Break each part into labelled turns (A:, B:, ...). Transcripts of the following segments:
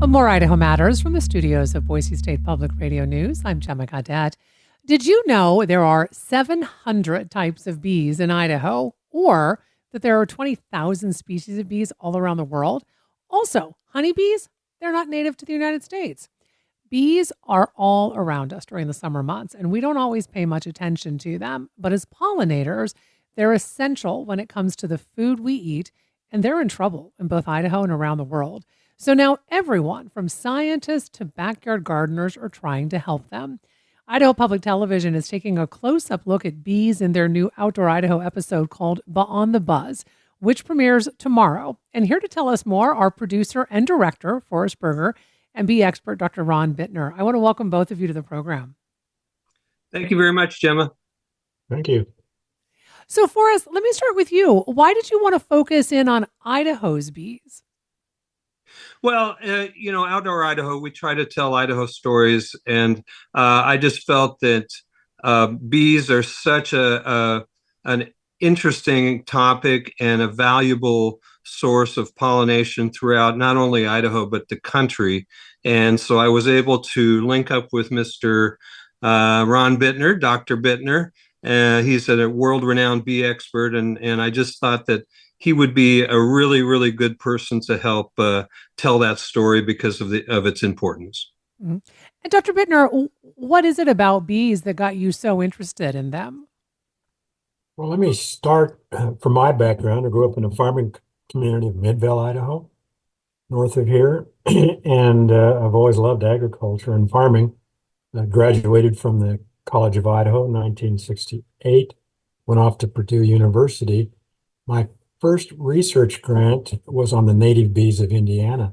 A: More Idaho Matters from the studios of Boise State Public Radio News. I'm Gemma Gaudette. Did you know there are 700 types of bees in Idaho, or that there are 20,000 species of bees all around the world? Also, honeybees, they're not native to the United States. Bees are all around us during the summer months, and we don't always pay much attention to them. But as pollinators, they're essential when it comes to the food we eat, and they're in trouble in both Idaho and around the world. So now everyone, from scientists to backyard gardeners, are trying to help them. Idaho Public Television is taking a close-up look at bees in their new Outdoor Idaho episode called Beyond the Buzz, which premieres tomorrow. And here to tell us more, our producer and director, Forrest Burger, and bee expert, Dr. Ron Bitner. I want to welcome both of you to the program.
B: Thank you very much, Gemma.
C: Thank you.
A: So, Forrest, let me start with you. Why did you want to focus in on Idaho's bees?
B: Well, Outdoor Idaho, we try to tell Idaho stories, and I just felt that bees are such an interesting topic and a valuable source of pollination throughout not only Idaho but the country. And so I was able to link up with Mr. Ron Bitner, Dr. Bitner. He's a world-renowned bee expert, and I just thought that he would be a really, really good person to help tell that story because of its importance.
A: Mm-hmm. And Dr. Bitner, what is it about bees that got you so interested in them?
C: Well, let me start from my background. I grew up in a farming community of Midvale, Idaho, north of here, and I've always loved agriculture and farming. I graduated from the College of Idaho in 1968, went off to Purdue University. My first research grant was on the native bees of Indiana,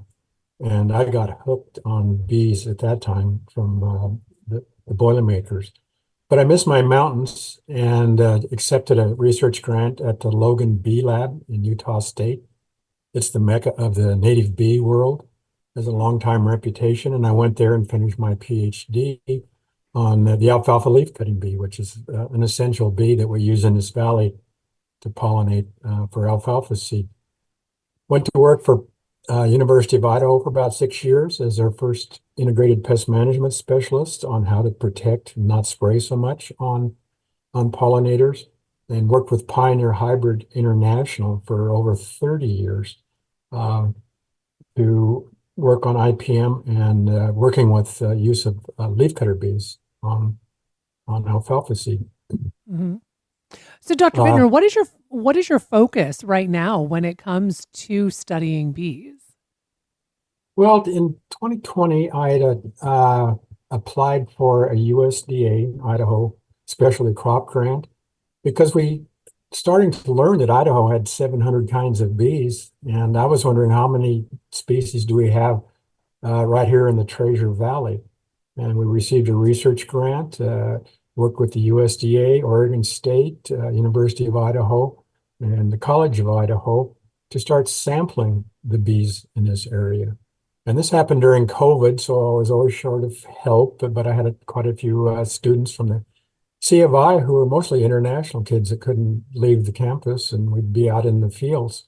C: and I got hooked on bees at that time from the Boilermakers. But I missed my mountains and accepted a research grant at the Logan Bee Lab in Utah State. It's the mecca of the native bee world. Has a long time reputation, and I went there and finished my PhD on the alfalfa leaf cutting bee, which is an essential bee that we use in this valley to pollinate for alfalfa seed. Went to work for University of Idaho for about 6 years as their first integrated pest management specialist on how to protect and not spray so much on pollinators, and worked with Pioneer Hybrid International for over 30 years to work on IPM and working with use of leafcutter bees on alfalfa seed.
A: Mm-hmm. So, Dr. Bitner, what is your focus right now when it comes to studying bees?
C: Well, in 2020, I had applied for a USDA Idaho specialty crop grant because we starting to learn that Idaho had 700 kinds of bees, and I was wondering how many species do we have right here in the Treasure Valley. And we received a research grant, worked with the USDA, Oregon State, University of Idaho, and the College of Idaho to start sampling the bees in this area. And this happened during COVID, so I was always short of help, but I had quite a few students from the C of I who were mostly international kids that couldn't leave the campus, and we'd be out in the fields.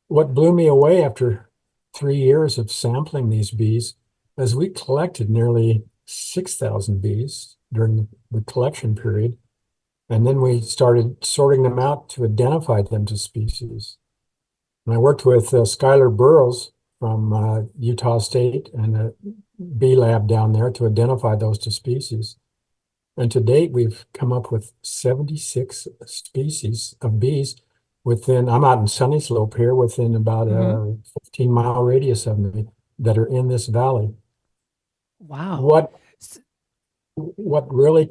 C: What blew me away after 3 years of sampling these bees is we collected nearly 6,000 bees during the collection period, and then we started sorting them out to identify them to species. And I worked with Skylar Burrows from Utah State and a bee lab down there to identify those to species. And to date, we've come up with 76 species of bees within, I'm out in Sunny Slope here, within about a 15-mile radius of me that are in this valley.
A: Wow.
C: What really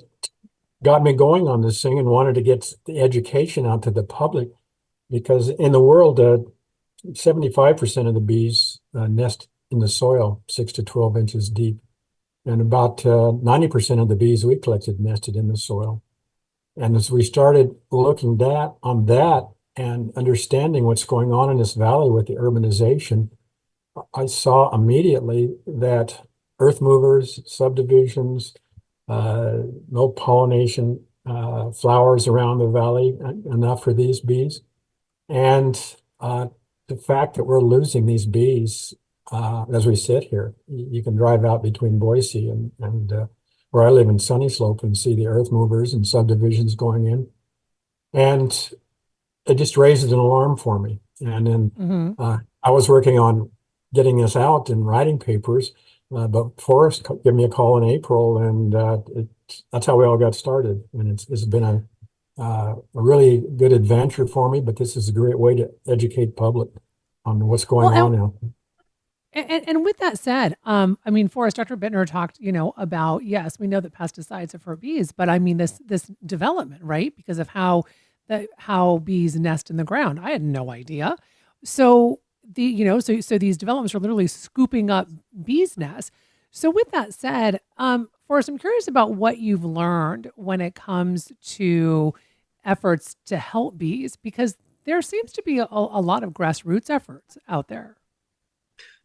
C: got me going on this thing and wanted to get the education out to the public, because in the world, 75% of the bees nest in the soil 6 to 12 inches deep. And about 90% of the bees we collected nested in the soil. And as we started looking on that and understanding what's going on in this valley with the urbanization, I saw immediately that earth movers, subdivisions, no pollination, flowers around the valley, enough for these bees. And the fact that we're losing these bees as we sit here. You can drive out between Boise and where I live in Sunny Slope and see the earth movers and subdivisions going in. And it just raised an alarm for me. And then I was working on getting this out and writing papers, but Forrest gave me a call in April, and that's how we all got started. And it's been a really good adventure for me, but this is a great way to educate public on what's going on now.
A: And with that said, Forrest, Dr. Bitner talked, about, yes, we know that pesticides are for bees, but I mean this development, right? Because of how bees nest in the ground. I had no idea. So so these developments are literally scooping up bees' nests. So with that said, Forrest, I'm curious about what you've learned when it comes to efforts to help bees, because there seems to be a lot of grassroots efforts out there.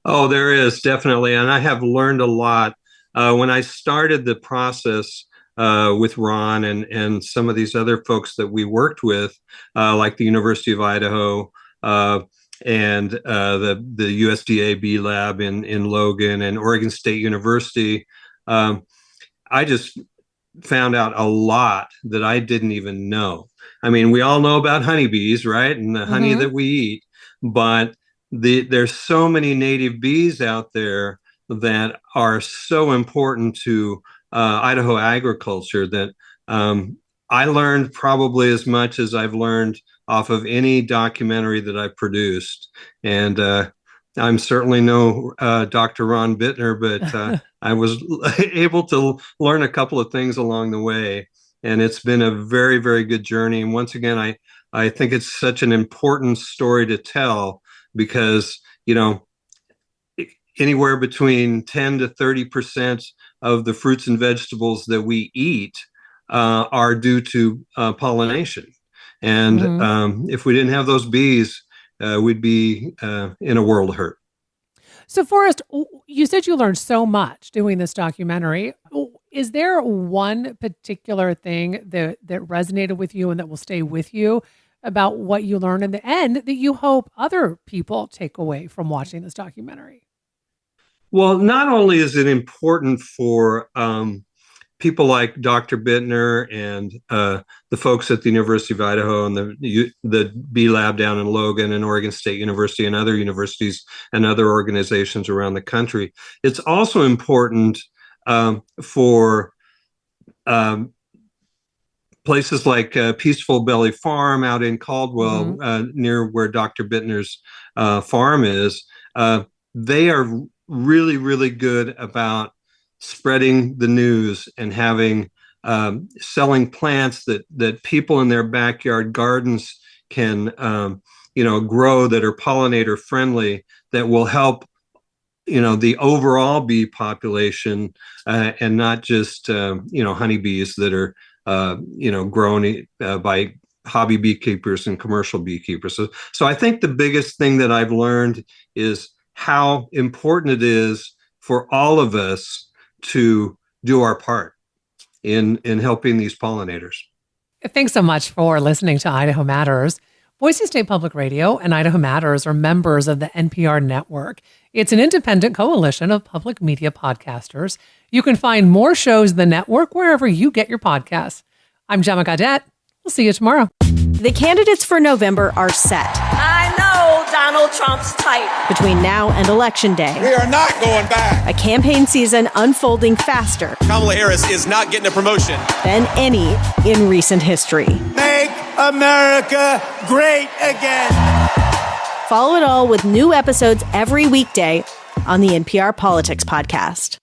B: Oh, there is definitely. And I have learned a lot. When I started the process with Ron and some of these other folks that we worked with, like the University of Idaho and the USDA Bee Lab in Logan and Oregon State University, I just found out a lot that I didn't even know. I mean, we all know about honeybees, right? And the honey that we eat, but there's so many native bees out there that are so important to Idaho agriculture that I learned probably as much as I've learned off of any documentary that I've produced. And I'm certainly no Dr. Ron Bitner, but I was able to learn a couple of things along the way. And it's been a very, very good journey. And once again, I think it's such an important story to tell, because, anywhere between 10 to 30% of the fruits and vegetables that we eat are due to pollination. And if we didn't have those bees, we'd be in a world of hurt.
A: So, Forrest, you said you learned so much doing this documentary. Is there one particular thing that resonated with you and that will stay with you about what you learned in the end that you hope other people take away from watching this documentary?
B: Well, not only is it important for people like Dr. Bitner and the folks at the University of Idaho and the Bee Lab down in Logan and Oregon State University and other universities and other organizations around the country, it's also important for places like Peaceful Belly Farm out in Caldwell, near where Dr. Bittner's farm is. They are really, really good about spreading the news and having selling plants that people in their backyard gardens can grow, that are pollinator friendly, that will help the overall bee population, and not just honeybees that are grown by hobby beekeepers and commercial beekeepers. So I think the biggest thing that I've learned is how important it is for all of us to do our part in helping these pollinators.
A: Thanks so much for listening to Idaho Matters. Boise State Public Radio and Idaho Matters are members of the NPR network. It's an independent coalition of public media podcasters. You can find more shows in the network wherever you get your podcasts. I'm Gemma Gaudette. We'll see you tomorrow.
D: The candidates for November are set.
E: I know Donald Trump's type.
D: Between now and Election Day,
F: we are not going back.
D: A campaign season unfolding faster.
F: Kamala Harris is not getting a promotion
D: Than any in recent history.
F: Make America great again.
D: Follow it all with new episodes every weekday on the NPR Politics Podcast.